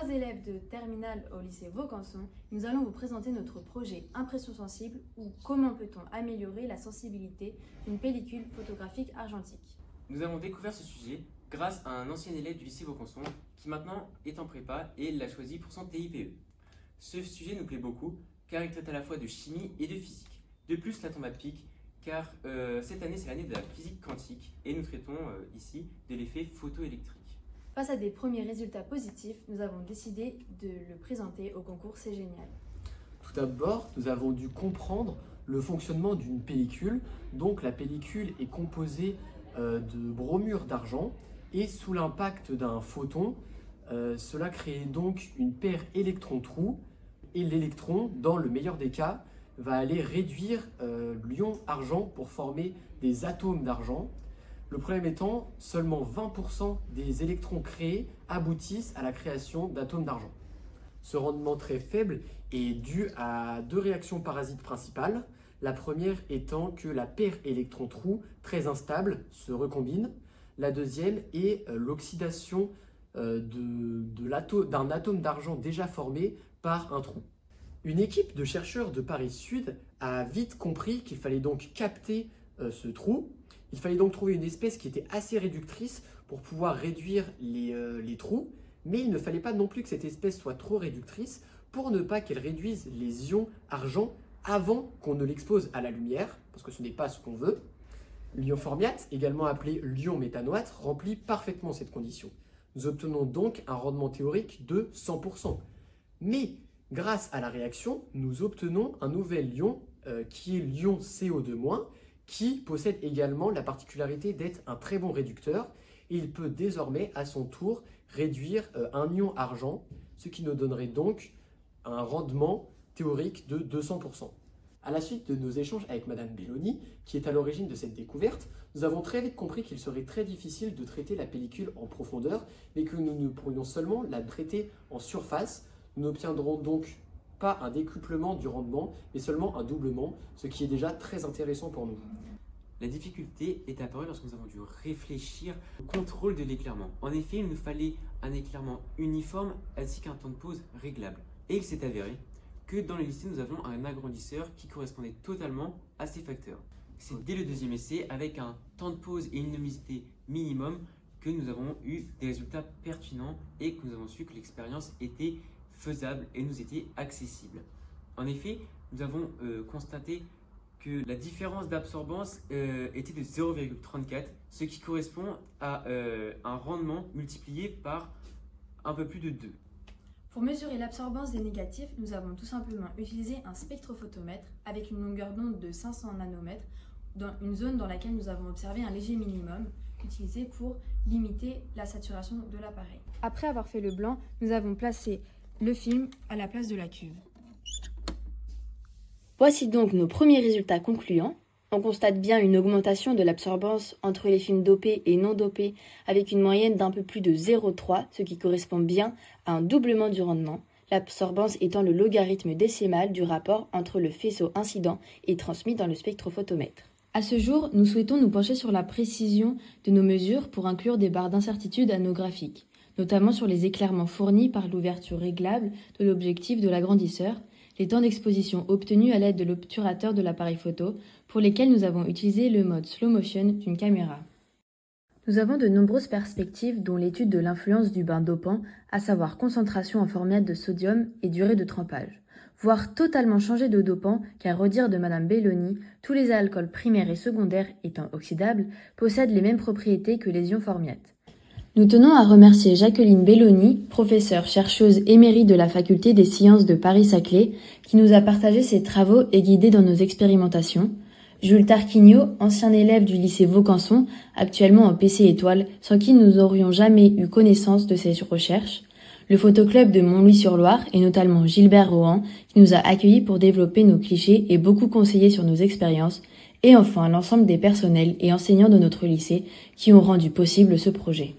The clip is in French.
Chers élèves de terminale au lycée Vaucanson, nous allons vous présenter notre projet Impression sensible ou comment peut-on améliorer la sensibilité d'une pellicule photographique argentique. Nous avons découvert ce sujet grâce à un ancien élève du lycée Vaucanson qui maintenant est en prépa et l'a choisi pour son TIPE. Ce sujet nous plaît beaucoup car il traite à la fois de chimie et de physique. De plus, la tombe à pic car cette année c'est l'année de la physique quantique et nous traitons ici de l'effet photoélectrique. Face à des premiers résultats positifs, nous avons décidé de le présenter au concours C'est Génial. Tout d'abord, nous avons dû comprendre le fonctionnement d'une pellicule. Donc la pellicule est composée de bromure d'argent et sous l'impact d'un photon, cela crée donc une paire électron-trou et l'électron, dans le meilleur des cas, va aller réduire l'ion argent pour former des atomes d'argent. Le problème étant, seulement 20% des électrons créés aboutissent à la création d'atomes d'argent. Ce rendement très faible est dû à deux réactions parasites principales. La première étant que la paire électron-trou, très instable, se recombine. La deuxième est l'oxydation d'un atome d'argent déjà formé par un trou. Une équipe de chercheurs de Paris Sud a vite compris qu'il fallait donc capter ce trou. Il fallait donc trouver une espèce qui était assez réductrice pour pouvoir réduire les trous, mais il ne fallait pas non plus que cette espèce soit trop réductrice pour ne pas qu'elle réduise les ions argent avant qu'on ne l'expose à la lumière, parce que ce n'est pas ce qu'on veut. L'ion formiate, également appelé l'ion méthanoate, remplit parfaitement cette condition. Nous obtenons donc un rendement théorique de 100%. Mais grâce à la réaction, nous obtenons un nouvel ion qui est l'ion CO2-, qui possède également la particularité d'être un très bon réducteur et il peut désormais à son tour réduire un ion argent, ce qui nous donnerait donc un rendement théorique de 200%. À la suite de nos échanges avec Madame Belloni, qui est à l'origine de cette découverte, nous avons très vite compris qu'il serait très difficile de traiter la pellicule en profondeur, mais que nous ne pourrions seulement la traiter en surface. Nous n'obtiendrons donc pas un décuplement du rendement, mais seulement un doublement, ce qui est déjà très intéressant pour nous. La difficulté est apparue lorsque nous avons dû réfléchir au contrôle de l'éclairement. En effet, il nous fallait un éclairement uniforme ainsi qu'un temps de pause réglable. Et il s'est avéré que dans le lycée, nous avions un agrandisseur qui correspondait totalement à ces facteurs. C'est dès le deuxième essai, avec un temps de pause et une luminosité minimum, que nous avons eu des résultats pertinents et que nous avons su que l'expérience était faisable et nous était accessible. En effet, nous avons constaté que la différence d'absorbance était de 0,34, ce qui correspond à un rendement multiplié par un peu plus de 2. Pour mesurer l'absorbance des négatifs, nous avons tout simplement utilisé un spectrophotomètre avec une longueur d'onde de 500 nanomètres dans une zone dans laquelle nous avons observé un léger minimum utilisé pour limiter la saturation de l'appareil. Après avoir fait le blanc, nous avons placé le film à la place de la cuve. Voici donc nos premiers résultats concluants. On constate bien une augmentation de l'absorbance entre les films dopés et non dopés avec une moyenne d'un peu plus de 0,3, ce qui correspond bien à un doublement du rendement, l'absorbance étant le logarithme décimal du rapport entre le faisceau incident et transmis dans le spectrophotomètre. À ce jour, nous souhaitons nous pencher sur la précision de nos mesures pour inclure des barres d'incertitude à nos graphiques, notamment sur les éclairements fournis par l'ouverture réglable de l'objectif de l'agrandisseur, les temps d'exposition obtenus à l'aide de l'obturateur de l'appareil photo, pour lesquels nous avons utilisé le mode slow motion d'une caméra. Nous avons de nombreuses perspectives, dont l'étude de l'influence du bain dopant, à savoir concentration en formiate de sodium et durée de trempage, voire totalement changer de dopant, car redire de Madame Belloni, tous les alcools primaires et secondaires étant oxydables, possèdent les mêmes propriétés que les ions formiates. Nous tenons à remercier Jacqueline Belloni, professeure chercheuse émérite de la faculté des sciences de Paris-Saclay, qui nous a partagé ses travaux et guidé dans nos expérimentations. Jules Tarquinio, ancien élève du lycée Vaucanson, actuellement en PC étoile, sans qui nous n'aurions jamais eu connaissance de ses recherches. Le photoclub de Montlouis-sur-Loire et notamment Gilbert Rohan, qui nous a accueillis pour développer nos clichés et beaucoup conseillé sur nos expériences. Et enfin l'ensemble des personnels et enseignants de notre lycée qui ont rendu possible ce projet.